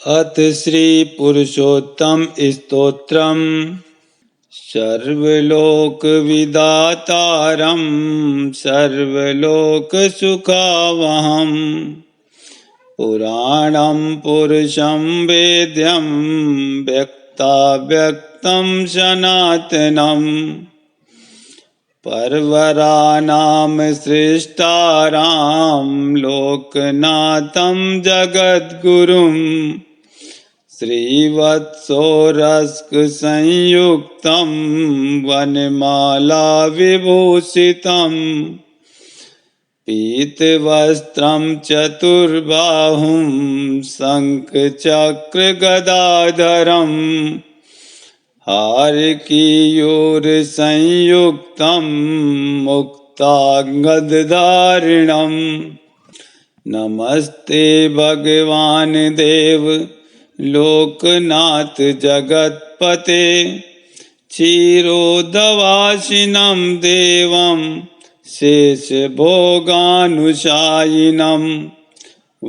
अथ श्री पुरुषोत्तम स्तोत्रम्। सर्वलोकविदातारं सर्वलोकसुखावहं पुराणं पुरुषं वेद्यं व्यक्ताव्यक्तं सनातनम् परवरानां सृष्टारां लोकनाथं जगद्गुरुं श्रीवत्सोरस्कसंयुक्तं वनमाला विभूषितं पीतवस्त्रं चतुर्बाहुं शङ्खचक्रगदाधरम् हारकीयूरसंयुक्तं मुक्ताङ्गदधारिणम् नमस्ते भगवान् देव लोकनाथ जगत्पते क्षीरोदवासिनं देवं शेषभोगानुशायिनं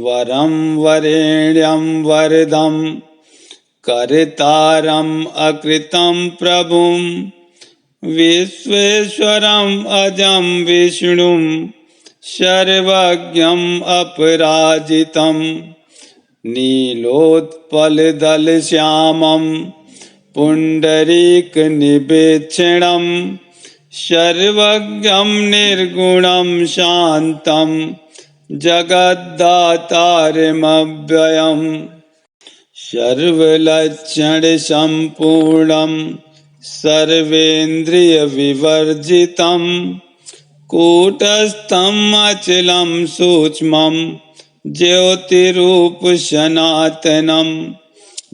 वरं वरेण्यं वरदं कर्तारम् अकृतं प्रभुं विश्वेश्वरम् अजं विष्णुं सर्वज्ञम् अपराजितं नीलोत्पलदलश्यामं पुण्डरीकनिवेक्षणं सर्वज्ञं निर्गुणं शान्तं जगद्दातारमव्ययम् सर्वलक्षणसम्पूर्णं सर्वेन्द्रियविवर्जितं कूटस्थम् अचलं सूक्ष्मं ज्योतिरूपसनातनं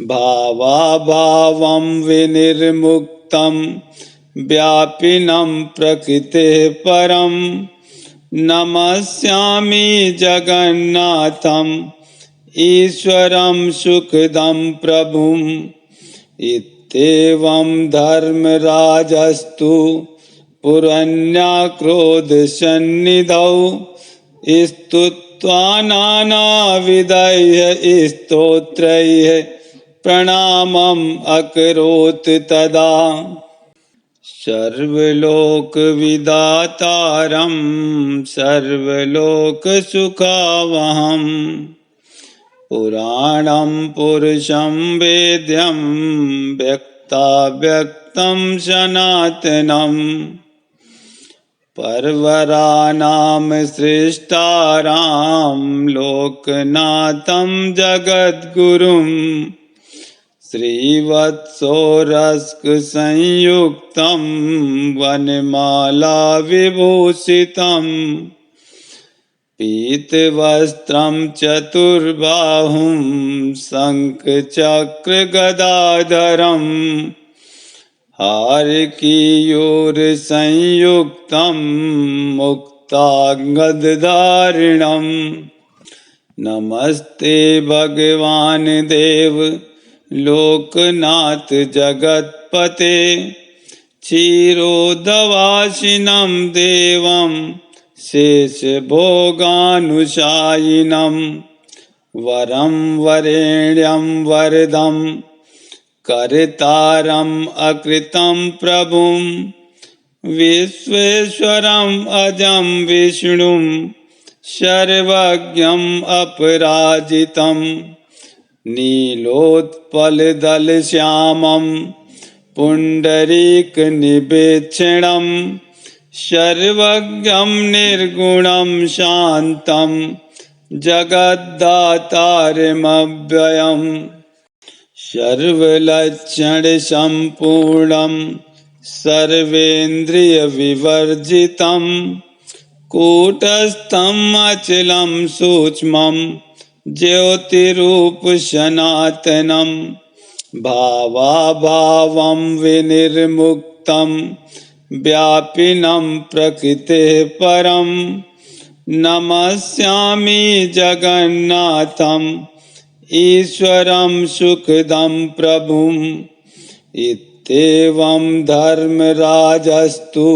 भावाभावं विनिर्मुक्तं व्यापिनं प्रकृतेः परं नमस्यामि जगन्नाथं ईश्वरं सुखदं प्रभुम् इत्येवं धर्मराजस्तु पुरन्याक्रोधसन्निधौ स्तुत्वा नानाविधैः स्तोत्रैः प्रणामम् अकरोत् तदा सर्वलोकविदातारं सर्वलोकसुखावहम् पुराणं पुरुषं वेद्यं व्यक्ताव्यक्तं सनातनम् परवरानां सृष्टारां लोकनाथं जगद्गुरुं श्रीवत्सोरस्कसंयुक्तं वनमाला विभूषितं पीतवस्त्रं चतुर्बाहुं शङ्खचक्रगदाधरम् हारकीयूरसंयुक्तं मुक्ताङ्गदधारिणम् नमस्ते भगवान् देव लोकनाथ जगत्पते क्षीरोदवासिनं देवं शेषभोगानुशायिनं वरं वरेण्यं वरदं कर्तारम् अकृतं प्रभुं विश्वेश्वरम् अजं विष्णुं सर्वज्ञम् अपराजितं नीलोत्पलदलश्यामं पुण्डरीकनिवेक्षणं सर्वज्ञं निर्गुणं शान्तं जगद्दातारमव्ययम् सर्वलक्षणसम्पूर्णं सर्वेन्द्रियविवर्जितं कूटस्थम् अचलं सूक्ष्मं ज्योतिरूपसनातनं भावाभावं विनिर्मुक्तं व्यापिनं प्रकृतेः परं नमस्यामि जगन्नाथं ईश्वरं सुखदं प्रभुम् इत्येवं धर्मराजस्तु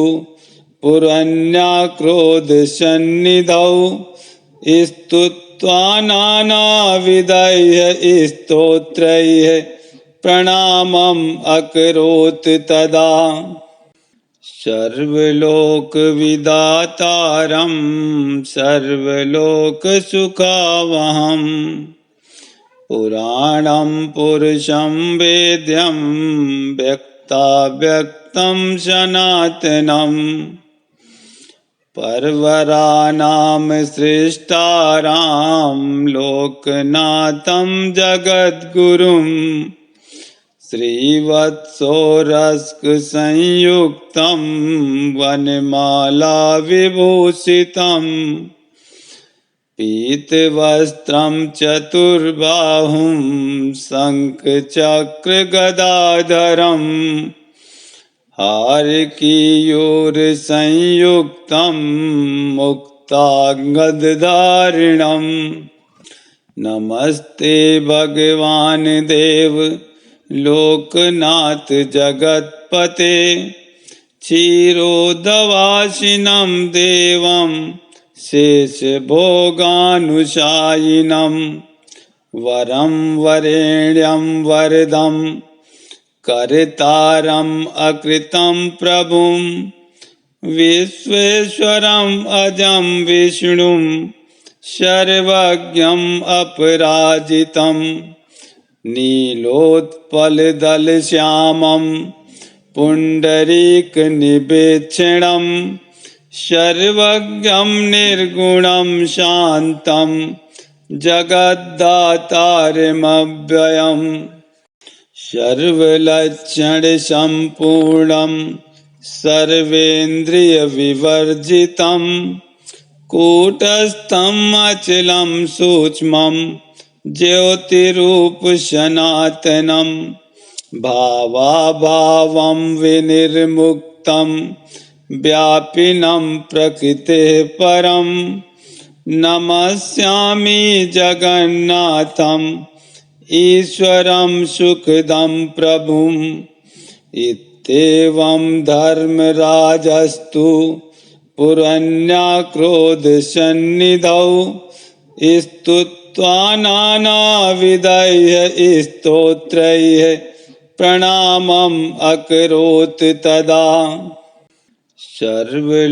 पुरन्याक्रोधसन्निधौ स्तुत्वा नानाविधैः स्तोत्रैः प्रणामम् अकरोत् तदा सर्वलोकविदातारं सर्वलोकसुखावहम् पुराणं पुरुषं वेद्यं व्यक्ताव्यक्तं सनातनम् परवरानां सृष्टारां लोकनाथं जगद्गुरुं श्रीवत्सोरस्कसंयुक्तं वनमाला विभूषितं पीतवस्त्रं चतुर्बाहुं शङ्खचक्रगदाधरम् हारकीयूरसंयुक्तं मुक्ताङ्गदधारिणम् नमस्ते भगवान् देव लोकनाथ जगत्पते क्षीरोदवासिनं देवं शेषभोगानुशायिनं वरं वरेण्यं वरदं कर्तारम् अकृतं प्रभुं विश्वेश्वरम् अजं विष्णुं सर्वज्ञम् अपराजितं नीलोत्पलदलश्यामं पुण्डरीकनिवेक्षणं सर्वज्ञं निर्गुणं शान्तं जगद्दातारमव्ययम् सर्वलक्षणसम्पूर्णं सर्वेन्द्रियविवर्जितं कूटस्थम् अचलं सूक्ष्मं ज्योतिरूपसनातनं भावाभावं विनिर्मुक्तं व्यापिनं प्रकृतेः परं नमस्यामि जगन्नाथं ईश्वरं सुखदं प्रभुम् इत्येवं धर्मराजस्तु पुरन्याक्रोधसन्निधौ स्तुत्वा नानाविधैः स्तोत्रैः प्रणामम् अकरोत् तदा सर्वलोकविदातारं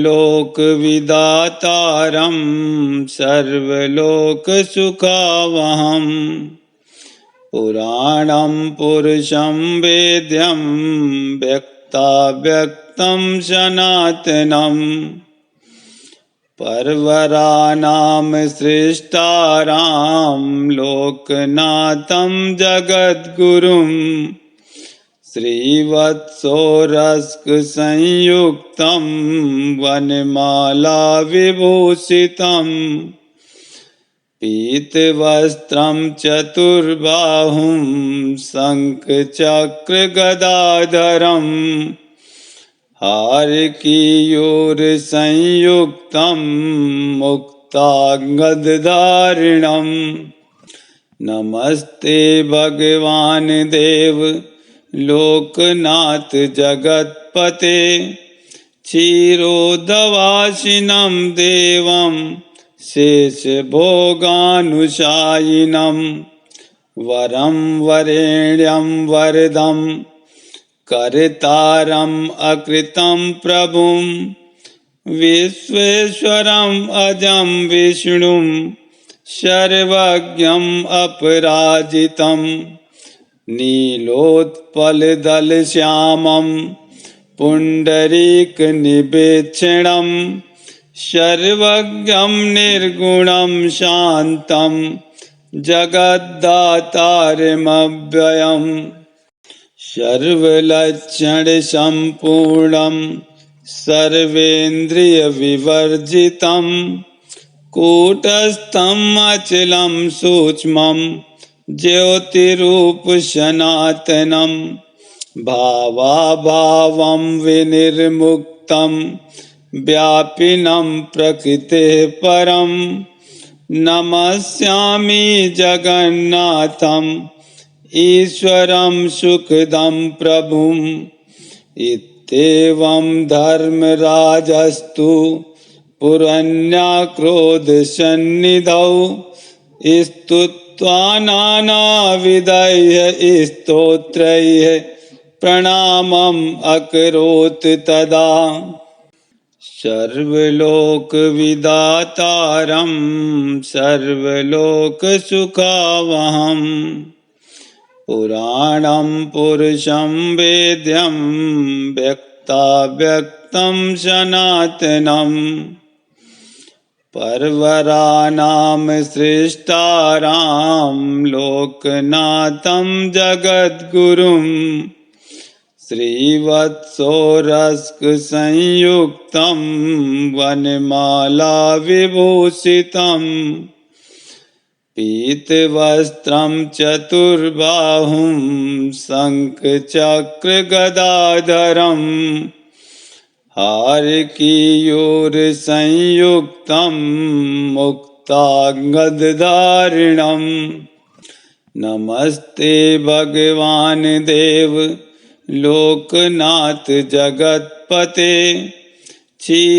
सर्वलोकसुखावहम् पुराणं पुरुषं वेद्यं व्यक्ताव्यक्तं सनातनम् परवरानां सृष्टारां लोकनाथं जगद्गुरुं श्रीवत्सोरस्कसंयुक्तं वनमाला विभूषितं पीतवस्त्रं चतुर्बाहुं शङ्खचक्रगदाधरम् हारकीयूरसंयुक्तं मुक्ताङ्गदधारिणम् नमस्ते भगवान् देव लोकनाथ जगत्पते क्षीरोदवासिनं देवं शेषभोगानुशायिनं वरं वरेण्यं वरदं कर्तारम् अकृतं प्रभुं विश्वेश्वरम् अजं विष्णुं सर्वज्ञम् अपराजितं नीलोत्पलदलश्यामं पुण्डरीकनिवेक्षणं सर्वज्ञं निर्गुणं शान्तं जगद्दातारमव्ययम् सर्वलक्षणसम्पूर्णं सर्वेन्द्रियविवर्जितं कूटस्थम् अचलं सूक्ष्मं ज्योतिरूपसनातनं भावाभावं विनिर्मुक्तं व्यापिनं प्रकृतेः परं नमस्यामि जगन्नाथं ईश्वरं सुखदं प्रभुम् इत्येवं धर्मराजस्तु पुरन्याक्रोधसन्निधौ स्तुत्वा नानाविधैः स्तोत्रैः प्रणामम् अकरोत् तदा। सर्वलोकविदातारं सर्वलोकसुखावहं पुराणं पुरुषं वेद्यं व्यक्ताव्यक्तं सनातनम् परवरानां सृष्टारां लोकनाथं जगद्गुरुं श्रीवत्सोरस्कसंयुक्तं वनमाला विभूषितं पीतवस्त्रं चतुर्बाहुं शङ्खचक्रगदाधरं हारकीयूरसंयुक्तं मुक्ताङ्गदधारिणम् नमस्ते भगवान् देव लोकनाथ जगत्पते क्षीरोदवासिनं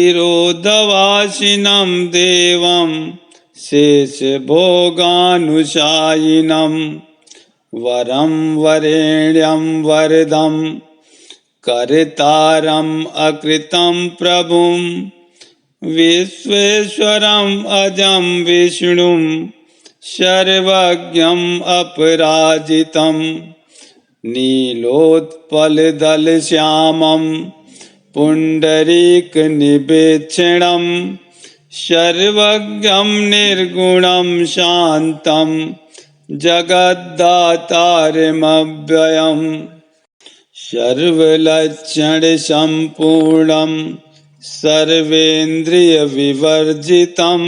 देवं शेषभोगानुशायिनं वरं वरेण्यं वरदं कर्तारम् अकृतं प्रभुं विश्वेश्वरम् अजं विष्णुं सर्वज्ञम् अपराजितं नीलोत्पलदलश्यामं पुण्डरीकनिवेक्षणं सर्वज्ञं निर्गुणं शान्तं जगद्दातारमव्ययम् सर्वलक्षणसम्पूर्णं सर्वेन्द्रियविवर्जितं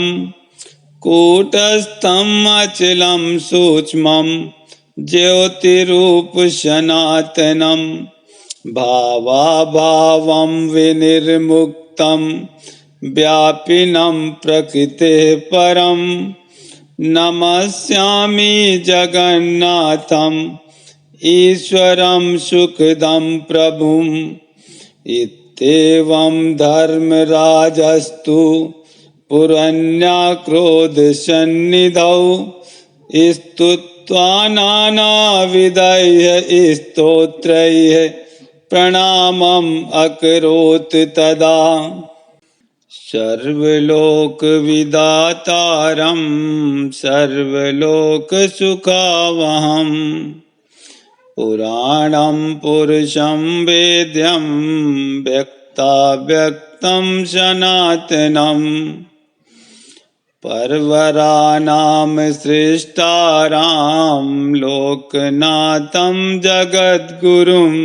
कूटस्थम् अचलं सूक्ष्मं ज्योतिरूपसनातनं भावाभावं विनिर्मुक्तं व्यापिनं प्रकृतेः परं नमस्यामि जगन्नाथं ईश्वरं सुखदं प्रभुम् इत्येवं धर्मराजस्तु पुरन्याक्रोधसन्निधौ स्तुत्वा नानाविधैः स्तोत्रैः प्रणामम् अकरोत् तदा। सर्वलोकविदातारं सर्वलोकसुखावहम् पुराणं पुरुषं वेद्यं व्यक्ताव्यक्तं सनातनम् परवरानां सृष्टारां लोकनाथं जगद्गुरुं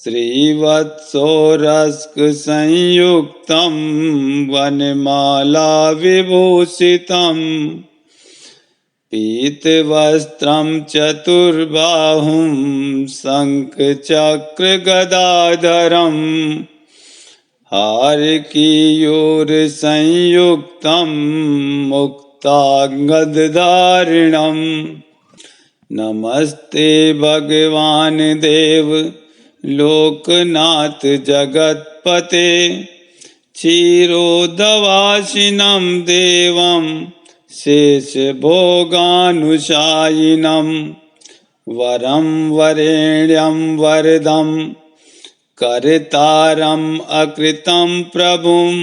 श्रीवत्सोरस्कसंयुक्तं वनमाला विभूषितं पीतवस्त्रं चतुर्बाहुं शङ्खचक्रगदाधरं हारकीयूरसंयुक्तं मुक्ताङ्गदधारिणम् नमस्ते भगवान् देव लोकनाथ जगत्पते क्षीरोदवासिनं देवं शेषभोगानुशायिनं वरं वरेण्यं वरदं कर्तारम् अकृतं प्रभुं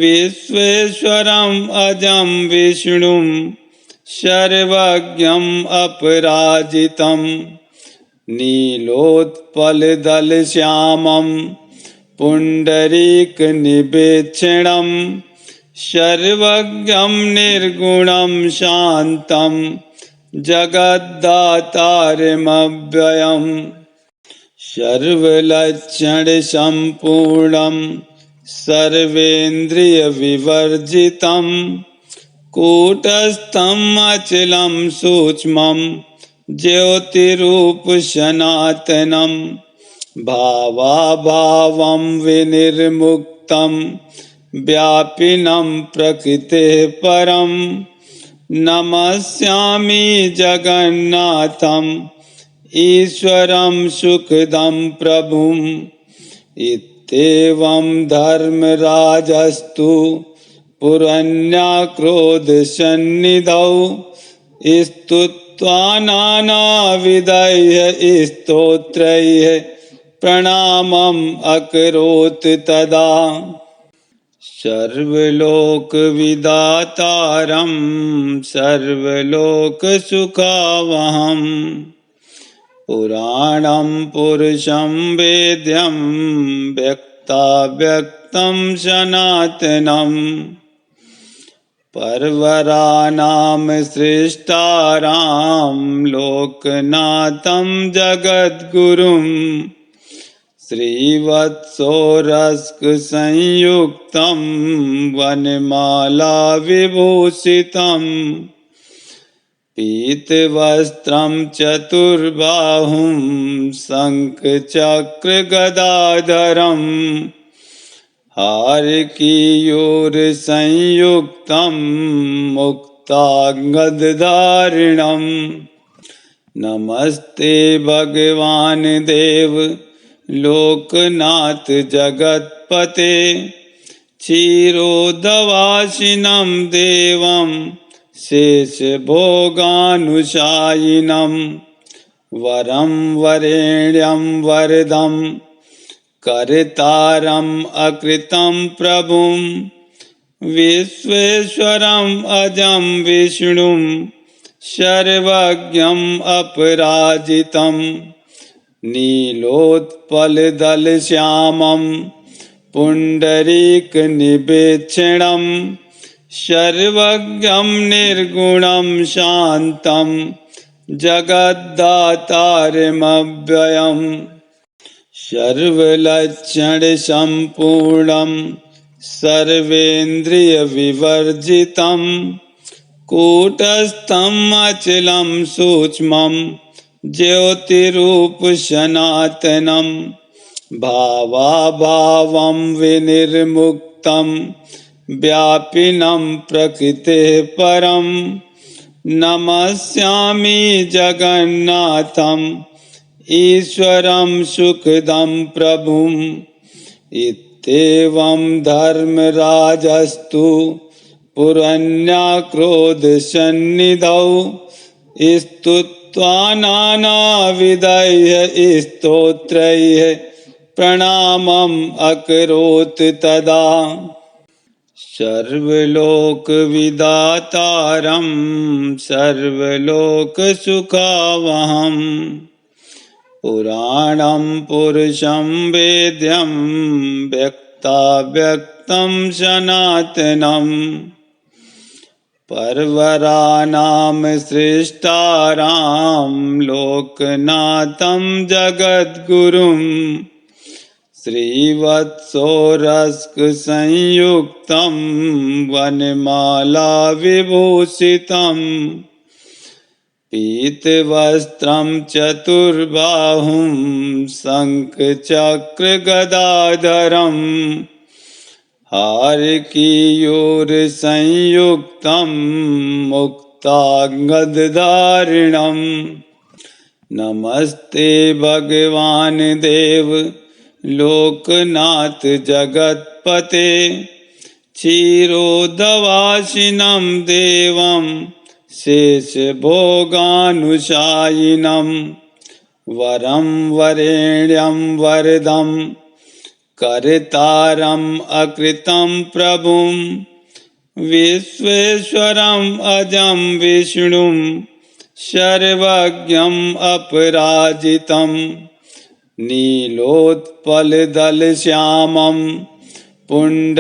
विश्वेश्वरम् अजं विष्णुं सर्वज्ञम् अपराजितं नीलोत्पलदलश्यामं पुण्डरीकनिवेक्षणं सर्वज्ञं निर्गुणं शान्तं जगद्दातारमव्ययम् सर्वलक्षणसम्पूर्णं सर्वेन्द्रियविवर्जितं कूटस्थम् अचलं सूक्ष्मं ज्योतिरूपसनातनं भावाभावं विनिर्मुक्तं व्यापिनं प्रकृतेः परं नमस्यामि जगन्नाथं ईश्वरं सुखदं प्रभुम् इत्येवं धर्मराजस्तु पुरन्याक्रोधसन्निधौ स्तुत्वा नानाविधैः स्तोत्रैः प्रणामम् अकरोत् तदा। सर्वलोकविदातारं सर्वलोकसुखावहं पुराणं पुरुषं वेद्यं व्यक्ताव्यक्तं सनातनम् परवरानां सृष्टारां लोकनाथं जगद्गुरुं श्रीवत्सोरस्कसंयुक्तं वनमालाविभूषितं पीतवस्त्रं चतुर्बाहुं शङ्खचक्रगदाधरम् हारकीयूरसंयुक्तं मुक्ताङ्गदधारिणम् नमस्ते भगवान् देव लोकनाथ जगत्पते क्षीरोदवासिनं देवं शेषभोगानुशायिनं वरं वरेण्यं वरदं कर्तारम् अकृतं प्रभुं विश्वेश्वरम् अजं विष्णुं सर्वज्ञम् अपराजितं नीलोत्पलदलश्यामं पुण्डरीकनिवेक्षणं सर्वज्ञं निर्गुणं शान्तं जगद्दातारमव्ययम् सर्वलक्षणसम्पूर्णं सर्वेन्द्रियविवर्जितं कूटस्थम् अचलं सूक्ष्मं ज्योतिरूपसनातनं भावाभावं विनिर्मुक्तं व्यापिनं प्रकृतेः परं नमस्यामि जगन्नाथम् ईश्वरं सुखदं प्रभुम् इत्येवं धर्मराजस्तु पुरन्याक्रोधसन्निधौ स्तुत्वा नानाविधैः स्तोत्रैः प्रणामम् अकरोत् तदा। सर्वलोकविदातारं सर्वलोकसुखावहम् पुराणं पुरुषं वेद्यं व्यक्ताव्यक्तं सनातनम् परवरानां सृष्टारां लोकनाथं जगद्गुरुं श्रीवत्सोरस्कसंयुक्तं वनमालाविभूषितं पीतवस्त्रं चतुर्बाहुं शङ्खचक्रगदाधरम् हारकीयूरसंयुक्तं मुक्ताङ्गदधारिणम् नमस्ते भगवान् देव लोकनाथ जगत्पते क्षीरोदवासिनं देवं शेषभोगानुशायिनं वरं वरेण्यं वरदं कर्तारम् अकृतं प्रभुं विश्वेश्वरम् अजं विष्णुं सर्वज्ञम् अपराजितं नीलोत्पलदलश्यामं पुण्डरीकनिवेक्षणं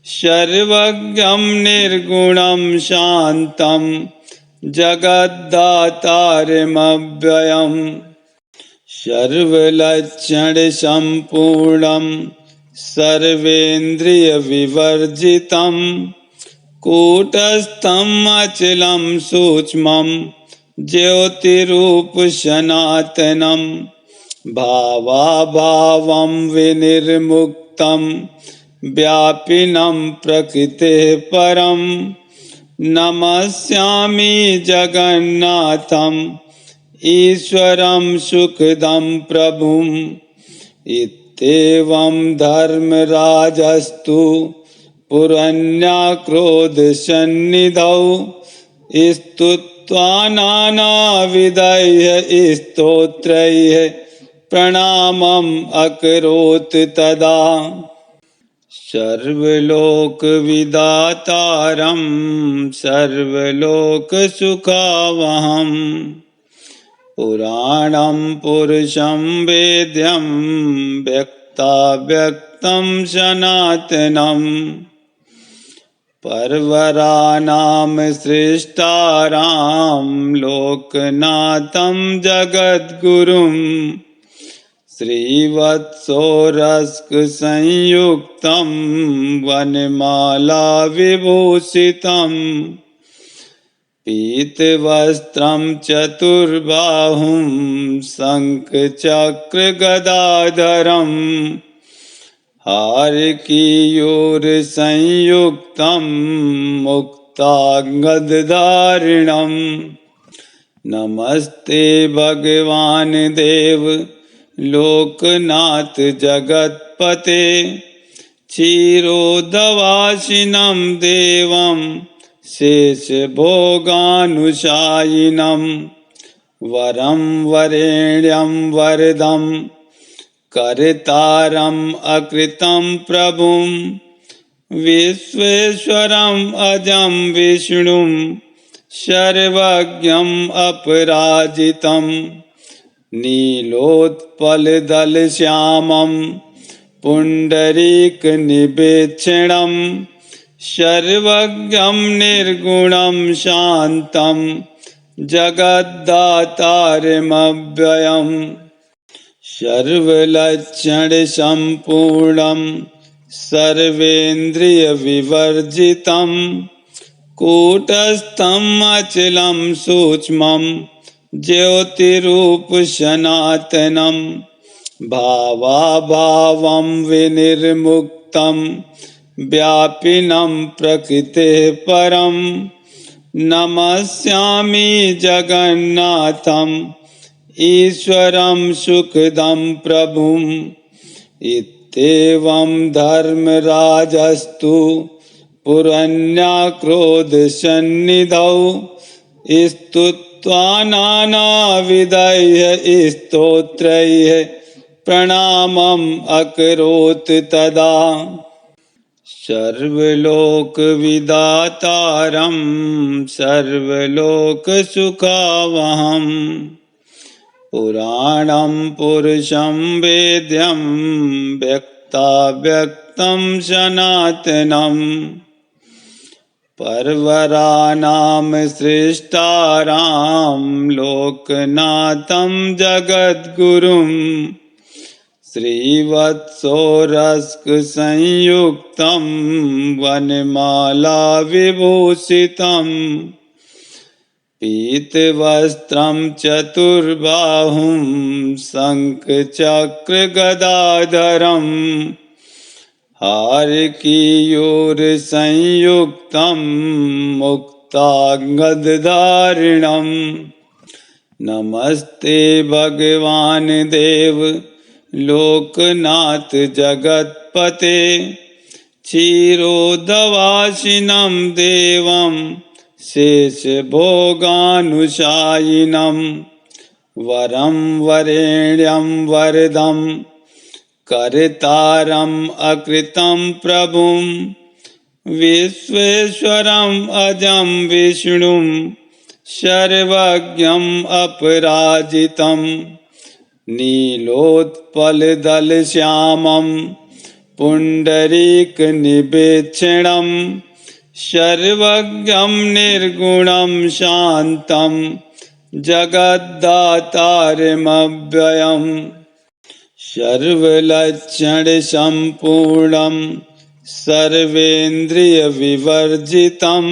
सर्वज्ञं निर्गुणं शान्तं जगद्दातारमव्ययम् सर्वलक्षणसम्पूर्णं सर्वेन्द्रियविवर्जितं कूटस्थम् अचलं सूक्ष्मं ज्योतिरूपसनातनं भावाभावं विनिर्मुक्तं व्यापिनं प्रकृतेः परं नमस्यामि जगन्नाथम् ईश्वरं सुखदं प्रभुम् इत्येवं धर्मराजस्तु पुरन्याक्रोधसन्निधौ स्तुत्वा नानाविधैः स्तोत्रैः प्रणामम् अकरोत् तदा। सर्वलोकविदातारं सर्वलोकसुखावहं पुराणं पुरुषं वेद्यं व्यक्ताव्यक्तं सनातनम् परवरानां सृष्टारां लोकनाथं जगद्गुरुं श्रीवत्सोरस्कसंयुक्तं वनमालाविभूषितं पीतवस्त्रं चतुर्बाहुं शङ्खचक्रगदाधरम् हारकीयूरसंयुक्तं मुक्ताङ्गदधारिणम् नमस्ते भगवान् देव लोकनाथ जगत्पते क्षीरोदवासिनं देवं शेषभोगानुशायिनं वरं वरेण्यं वरदं कर्तारम् अकृतं प्रभुं विश्वेश्वरम् अजं विष्णुं सर्वज्ञम् अपराजितं नीलोत्पलदलश्यामं पुण्डरीकनिवेक्षणं सर्वज्ञं निर्गुणं शान्तं जगद्दातारमव्ययम् सर्वलक्षणसम्पूर्णं सर्वेन्द्रियविवर्जितं कूटस्थं अचलं सूक्ष्मं ज्योतिरूपसनातनं भावाभावं विनिर्मुक्तं व्यापिनं प्रकृतेः परं नमस्यामि जगन्नाथम् ईश्वरं सुखदं प्रभुम् इत्येवं धर्मराजस्तु पुरन्याक्रोधसन्निधौ स्तुत्वा नानाविधैः स्तोत्रैः प्रणामम् अकरोत् तदा। सर्वलोकविदातारं सर्वलोकसुखावहम् पुराणं पुरुषं वेद्यं व्यक्ताव्यक्तं सनातनम् परवरानां सृष्टारां लोकनाथं जगद्गुरुं श्रीवत्सोरस्कसंयुक्तं वनमालाविभूषितं पीतवस्त्रं चतुर्बाहुं शङ्खचक्रगदाधरम् हारकीयूरसंयुक्तं मुक्ताङ्गदधारिणम् नमस्ते भगवान् देव लोकनाथ जगत्पते क्षीरोदवासिनं देवं शेषभोगानुशायिनं वरं वरेण्यं वरदं कर्तारम् अकृतं प्रभुं विश्वेश्वरम् अजं विष्णुं सर्वज्ञम् अपराजितं नीलोत्पलदलश्यामं पुण्डरीकनिवेक्षणं सर्वज्ञं निर्गुणं शान्तं जगद्दातारमव्ययम् सर्वलक्षणसम्पूर्णं सर्वेन्द्रियविवर्जितं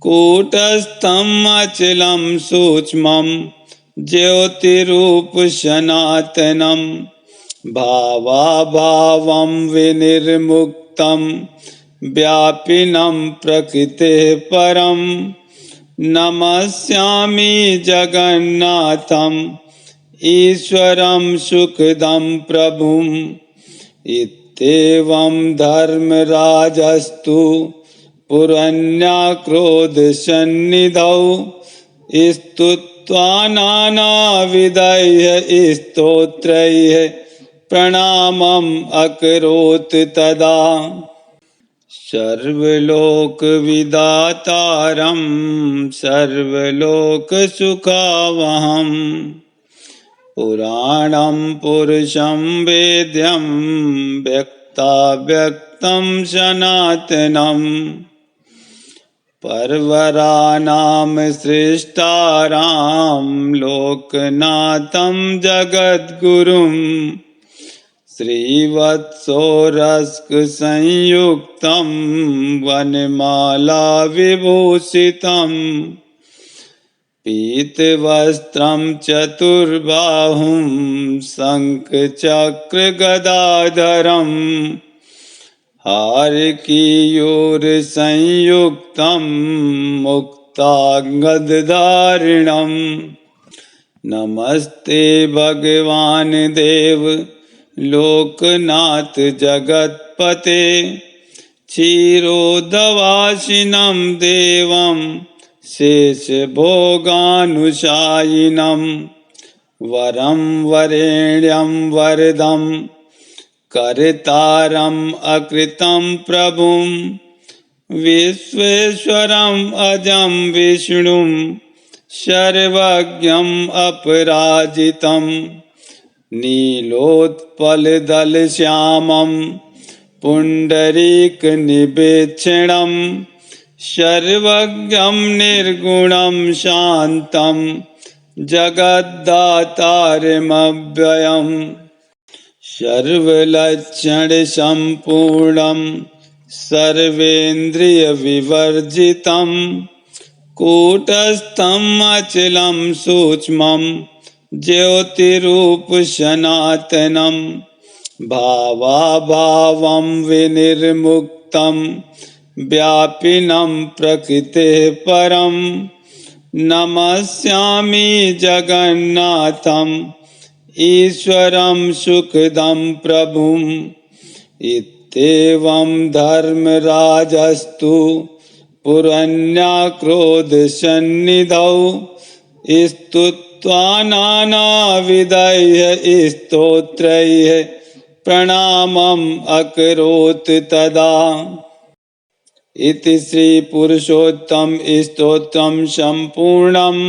कूटस्थं अचलं सूक्ष्मं ज्योतिरूपसनातनं भावाभावं विनिर्मुक्तं व्यापिनं प्रकृतेः परं नमस्यामि जगन्नाथम् ईश्वरं सुखदं प्रभुम् इत्येवं धर्मराजस्तु पुरन्याक्रोधसन्निधौ स्तुत्वा नानाविधैः स्तोत्रैः प्रणामम् अकरोत् तदा सर्वलोकविदातारं सर्वलोकसुखावहम् पुराणं पुरुषं वेद्यं व्यक्ताव्यक्तं सनातनम् परवरानां सृष्टारां लोकनाथं जगद्गुरुं श्रीवत्सोरस्कसंयुक्तं वनमालाविभूषितम् पीतवस्त्रं चतुर्बाहुं शङ्खचक्रगदाधरम् हारकीयूरसंयुक्तं मुक्ताङ्गदधारिणम् नमस्ते भगवान् देव लोकनाथ जगत्पते क्षीरोदवासिनं देवं शेषभोगानुशायिनं वरं वरेण्यं वरदं कर्तारम् अकृतं प्रभुं विश्वेश्वरम् अजं विष्णुं सर्वज्ञम् अपराजितं नीलोत्पलदलश्यामं पुण्डरीकनिवेक्षणं सर्वज्ञं निर्गुणं शान्तं जगद्दातारमव्ययम् सर्वलक्षणसम्पूर्णं सर्वेन्द्रियविवर्जितं कूटस्थम् अचलं सूक्ष्मं ज्योतिरूपसनातनं भावाभावं विनिर्मुक्तं व्यापिनं प्रकृतेः परं नमस्यामि जगन्नाथम् ईश्वरं सुखदं प्रभुम् इत्येवं धर्मराजस्तु पुरन्याक्रोधसन्निधौ स्तुत्वा नानाविधैः स्तोत्रैः प्रणामम् अकरोत् तदा इति श्री पुरुषोत्तम स्तोत्रम संपूर्णम्।